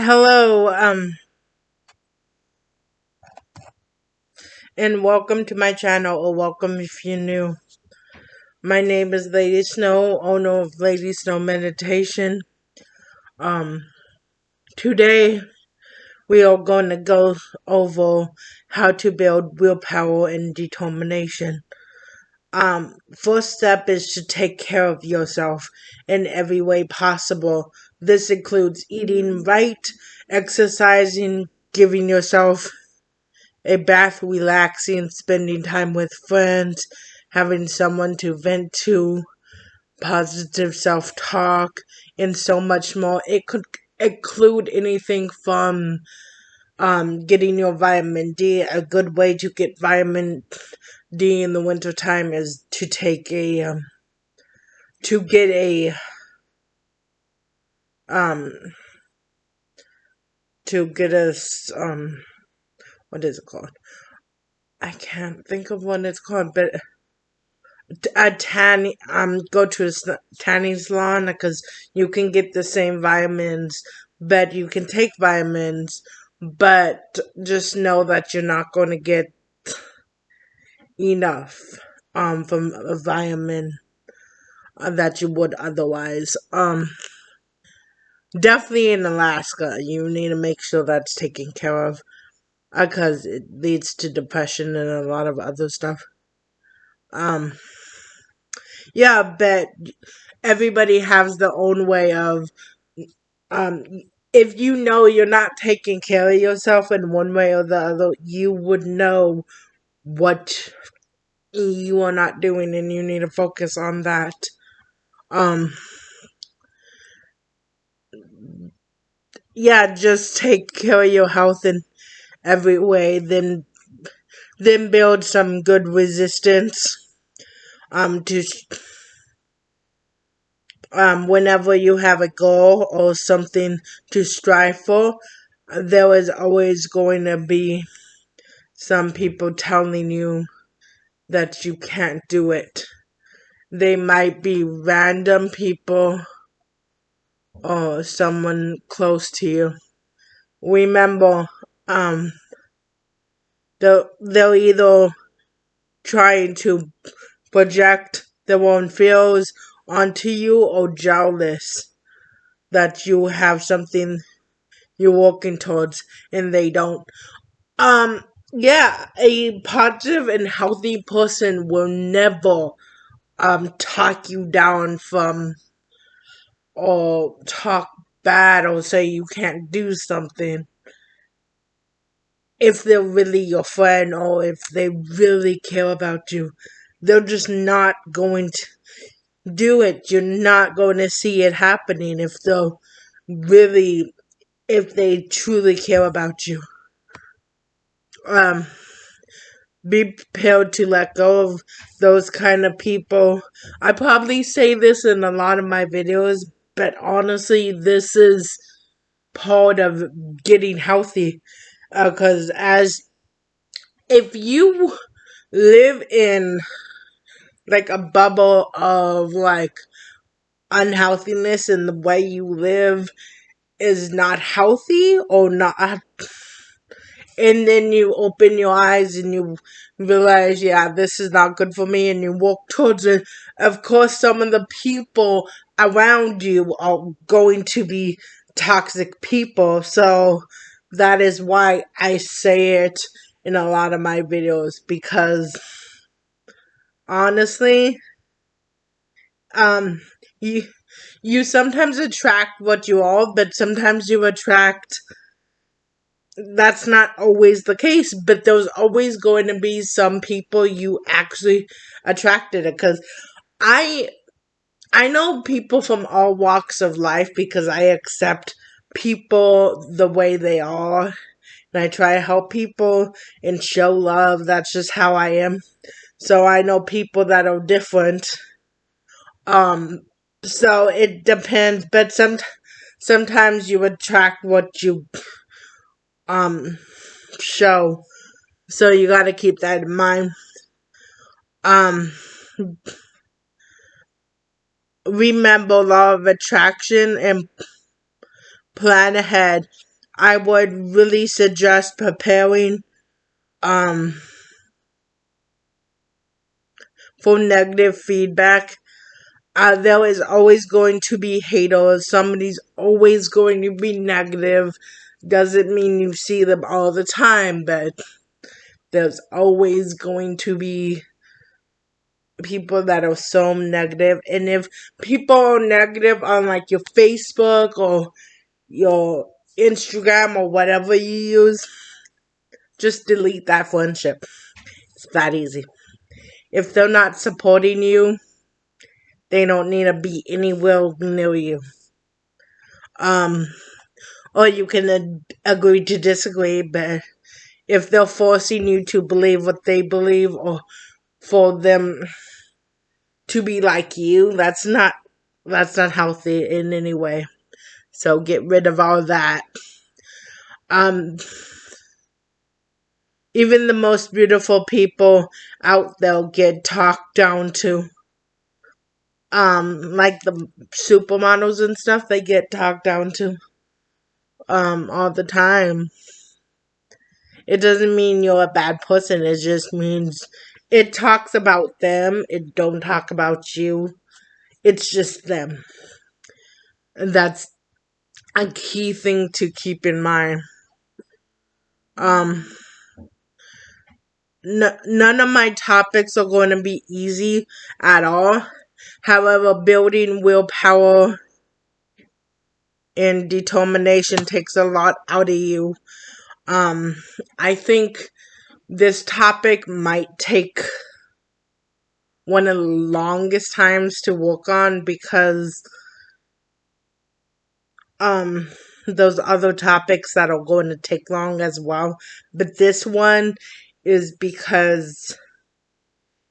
Hello, and welcome to my channel, or welcome if you're new. My name is Lady Snow, owner of Lady Snow Meditation. Um, Today we are going to go over how to build willpower and determination. First step is to take care of yourself in every way possible. This includes eating right, exercising, giving yourself a bath, relaxing, spending time with friends, having someone to vent to, positive self-talk, and so much more. It could include anything from getting your vitamin D. A good way to get vitamin D in the wintertime is to take a to get a um to get a what is it called? I can't think of what it's called, but a go to a tanning salon, because you can get the same vitamins, but you can take vitamins, but just know that you're not going to get enough from a vitamin that you would otherwise. Definitely in Alaska, you need to make sure that's taken care of, because it leads to depression and a lot of other stuff. um yeah, but everybody has their own way of um if you know you're not taking care of yourself in one way or the other, you would know what you are not doing, and you need to focus on that. um yeah, just take care of your health in every way, then build some good resistance to whenever you have a goal or something to strive for, there is always going to be some people telling you that you can't do it. They might be random people or someone close to you. Remember, um, they'll either trying to project their own fears onto you, or jealous that you have something you're working towards and they don't. Yeah, a positive and healthy person will never talk you down from, or talk bad, or say you can't do something if they're really your friend, or if they really care about you. They're just not going to do it. You're not going to see it happening if they truly care about you. Um, be prepared to let go of those kind of people. I probably say this in a lot of my videos, but honestly, this is part of getting healthy. Because as if you live in like a bubble of like unhealthiness, and the way you live is not healthy, or not, and then you open your eyes and you realize, yeah, this is not good for me, and you walk towards it. Of course, some of the people around you are going to be toxic people, so that is why I say it in a lot of my videos, because honestly, um you you sometimes attract what you are, but sometimes you attract, that's not always the case, but there's always going to be some people you actually attracted. Because I I know people from all walks of life, because I accept people the way they are, and I try to help people and show love. That's just how I am. So I know people that are different. Um so it depends, but sometimes you attract what you show. So you got to keep that in mind. Um, Remember law of attraction and plan ahead. I would really suggest preparing um for negative feedback. There is always going to be haters. Somebody's always going to be negative. Doesn't mean you see them all the time, but there's always going to be people that are so negative. And if people are negative on like your Facebook or your Instagram or whatever you use, just delete that friendship. It's that easy. If they're not supporting you, they don't need to be anywhere near you. Um, or you can agree to disagree, but if they're forcing you to believe what they believe or for them to be like you, that's not healthy in any way. So get rid of all that. Um, Even the most beautiful people out there get talked down to. Like the supermodels and stuff, they get talked down to all the time. It doesn't mean you're a bad person, it just means it talks about them, it don't talk about you. It's just them. And that's a key thing to keep in mind. Um None of my topics are going to be easy at all. However, building willpower and determination takes a lot out of you. I think this topic might take one of the longest times to work on because those other topics that are going to take long as well. But this one is because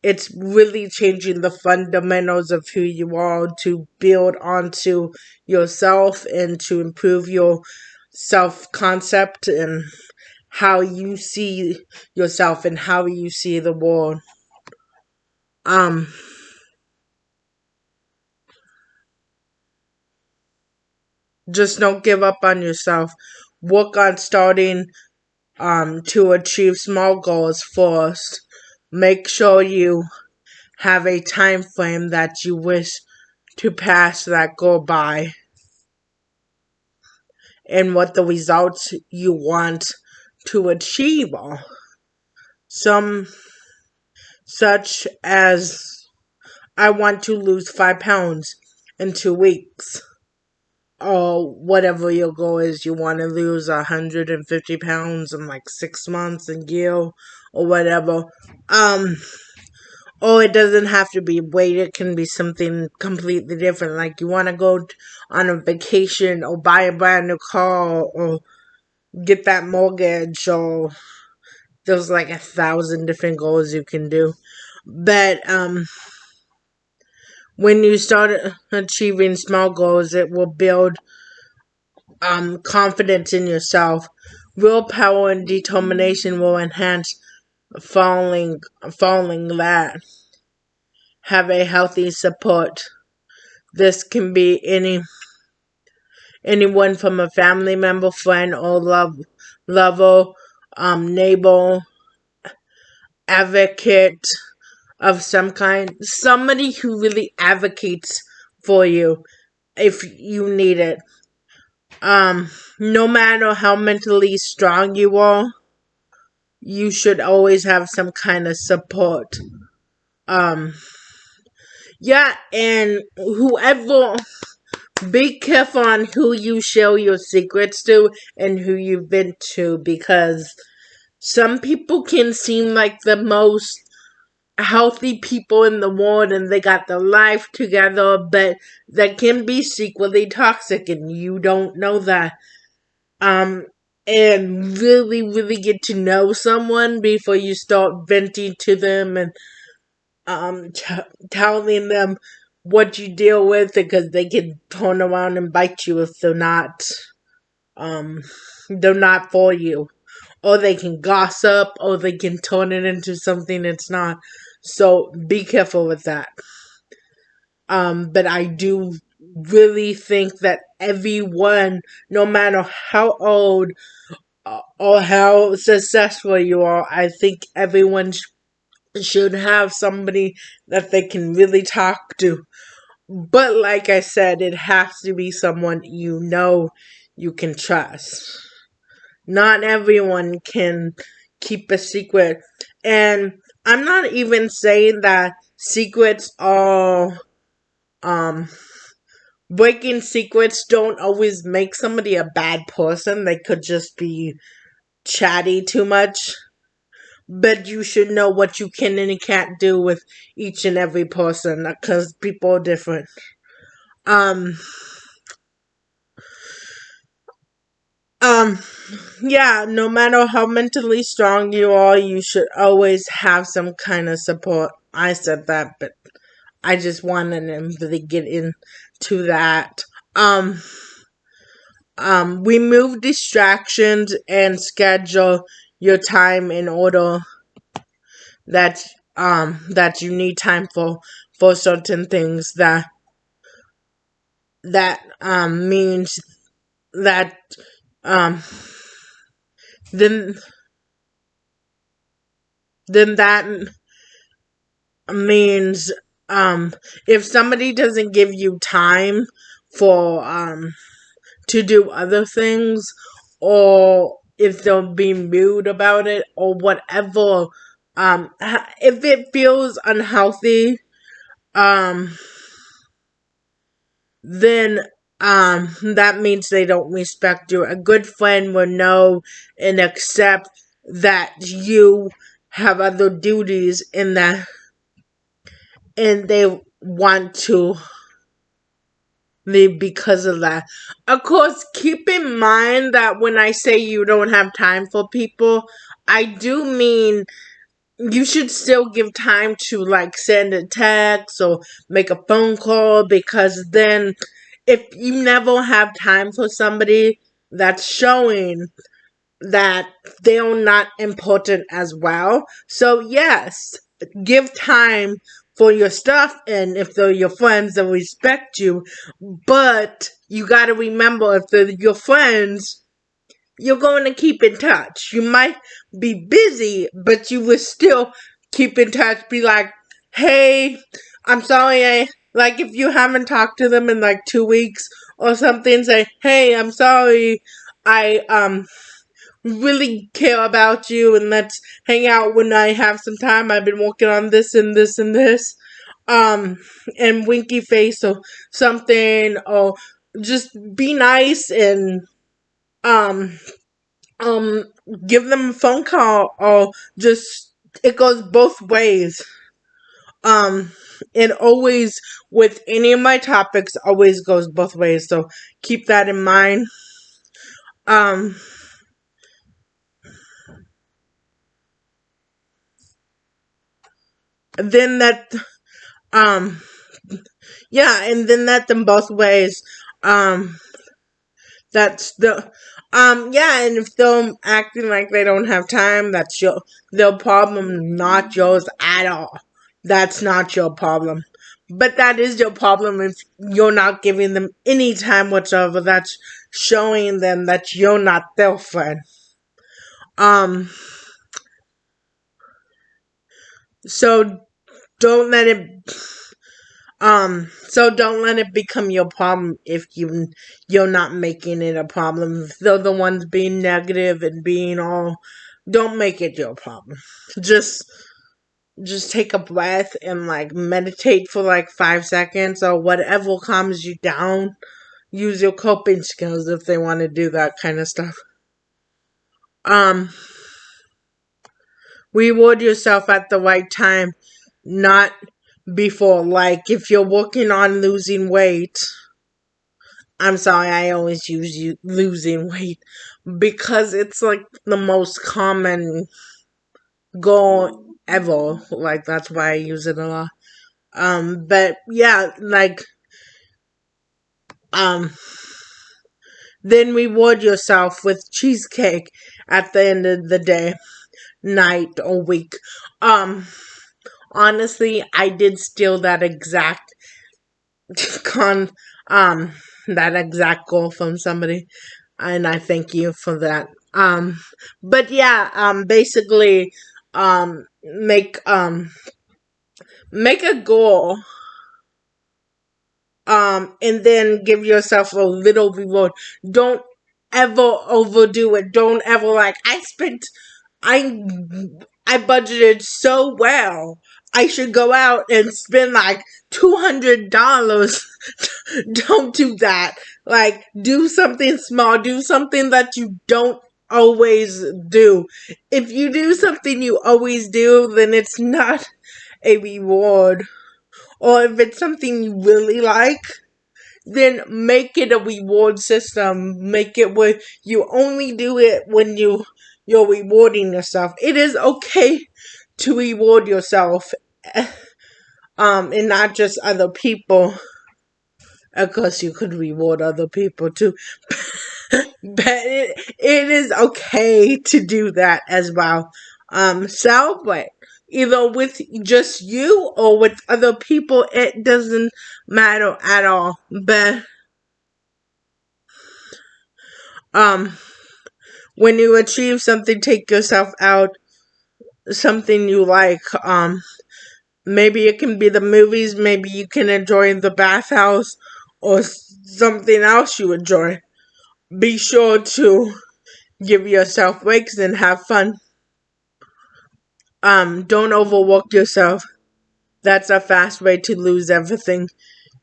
it's really changing the fundamentals of who you are to build onto yourself and to improve your self concept and how you see yourself and how you see the world. Um just don't give up on yourself. Work on starting to achieve small goals first. Make sure you have a time frame that you wish to pass that goal by and what the results you want to achieve are. Some such as I want to lose 5 pounds in 2 weeks. Or whatever your goal is, you want to lose 150 pounds in like 6 months, a year, or whatever. Or it doesn't have to be weight, it can be something completely different. Like you want to go on a vacation or buy a brand new car or get that mortgage or there's like 1,000 different goals you can do. But when you start achieving small goals, it will build confidence in yourself. Willpower and determination will enhance following that. Have a healthy support. This can be anyone from a family member, friend, or lover, neighbor, advocate of some kind. Somebody who really advocates for you if you need it. No matter how mentally strong you are, you should always have some kind of support. Um, yeah, and whoever, be careful on who you share your secrets to and who you've been to because some people can seem like the most healthy people in the world and they got their life together, but they can be secretly toxic and you don't know that. And really, really get to know someone before you start venting to them and telling them what you deal with because they can turn around and bite you if um they're not for you, or they can gossip, or they can turn it into something it's not. So be careful with that. But I do really think that everyone, no matter how old or how successful you are, I think everyone should have somebody that they can really talk to. But like I said, it has to be someone you know you can trust. Not everyone can keep a secret. And I'm not even saying that secrets are um breaking secrets don't always make somebody a bad person. They could just be chatty too much. But you should know what you can and can't do with each and every person because people are different. Um, um, yeah, no matter how mentally strong you are, you should always have some kind of support. I said that, but I just wanted him to get into that. Um, remove distractions and schedule your time in order that that you need time for certain things that means that um then that means if somebody doesn't give you time for to do other things, or if they're being rude about it or whatever, if it feels unhealthy, um then that means they don't respect you. A good friend will know and accept that you have other duties in that, and they want to leave because of that. Of course, keep in mind that when I say you don't have time for people, I do mean you should still give time to like send a text or make a phone call, because then if you never have time for somebody, that's showing that they're not important as well. So yes, give time for your stuff, and if they're your friends, they'll respect you. But you gotta remember, if they're your friends, you're going to keep in touch. You might be busy, but you will still keep in touch. Be like, hey, I'm sorry. Like, if you haven't talked to them in like 2 weeks or something, say, hey, I'm sorry. I really care about you, and let's hang out when I have some time. I've been working on this and this and this. And winky face or something, or just be nice and um um give them a phone call, or just, it goes both ways. um it always, with any of my topics, always goes both ways, so keep that in mind. um then that um yeah, and then that them both ways. um That's the yeah, and if they're acting like they don't have time, that's their problem, not yours at all. That's not your problem. But that is your problem if you're not giving them any time whatsoever. That's showing them that you're not their friend. Um so don't let it don't let it become your problem if you're not making it a problem. If they're the ones being negative and being all, don't make it your problem. Just take a breath and like meditate for like 5 seconds or whatever calms you down. Use your coping skills if they want to do that kind of stuff. Um Reward yourself at the right time, not before. Like, if you're working on losing weight, I'm sorry, I always use losing weight because it's like the most common goal ever. Like, that's why I use it a lot. But yeah, like, um, then reward yourself with cheesecake at the end of the day, night, or week. Um, honestly, I did steal that exact con um that exact goal from somebody, and I thank you for that. But yeah, basically, um make um make a goal, and then give yourself a little reward. Don't ever overdo it. Don't ever like, I I budgeted so well, I should go out and spend like $200. Don't do that. Like, do something small. Do something that you don't always do. If you do something you always do, then it's not a reward. Or if it's something you really like, then make it a reward system. Make it where you only do it when you're rewarding yourself. It is okay to reward yourself, and not just other people. Of course, you could reward other people too, but it is okay to do that as well. Celebrate either with just you or with other people. It doesn't matter at all. But um, when you achieve something, take yourself out. Something you like. Maybe it can be the movies. Maybe you can enjoy the bathhouse or something else you enjoy. Be sure to give yourself breaks and have fun. Don't overwork yourself. That's a fast way to lose everything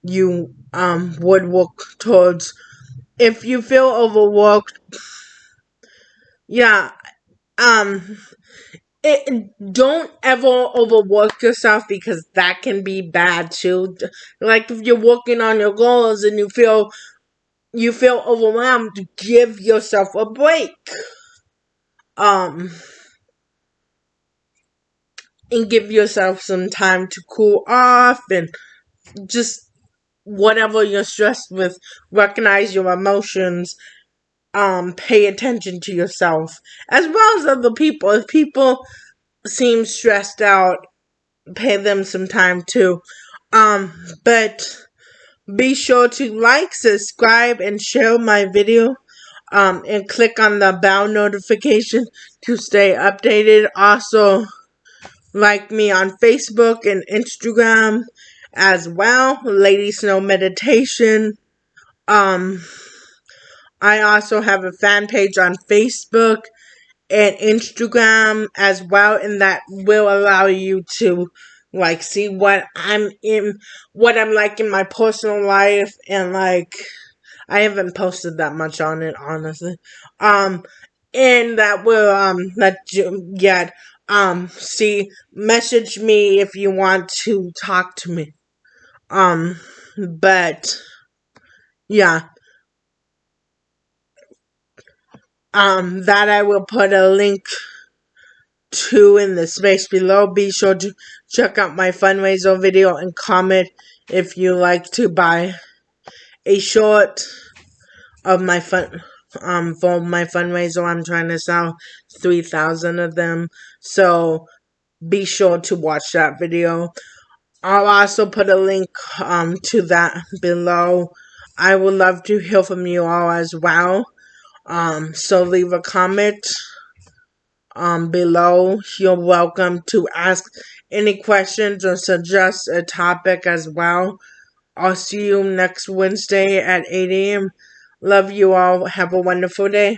you would work towards. If you feel overworked, yeah, um don't ever overwork yourself, because that can be bad too. Like, if you're working on your goals and you feel overwhelmed, give yourself a break. Um and give yourself some time to cool off, and just whatever you're stressed with, recognize your emotions. Pay attention to yourself as well as other people. If people seem stressed out, pay them some time too. But be sure to like, subscribe, and share my video. And click on the bell notification to stay updated. Also, like me on Facebook and Instagram as well. Lady Snow Meditation. Um, I also have a fan page on Facebook and Instagram as well, and that will allow you to like see what I'm like in my personal life, and like, I haven't posted that much on it, honestly. Um and that will let you get see message me if you want to talk to me. But yeah, that I will put a link to in the space below. Be sure to check out my fundraiser video and comment if you like to buy a short of my for my fundraiser. I'm trying to sell 3,000 of them, so be sure to watch that video. I'll also put a link to that below. I would love to hear from you all as well. So leave a comment below. You're welcome to ask any questions or suggest a topic as well. I'll see you next Wednesday at 8 a.m. Love you all. Have a wonderful day.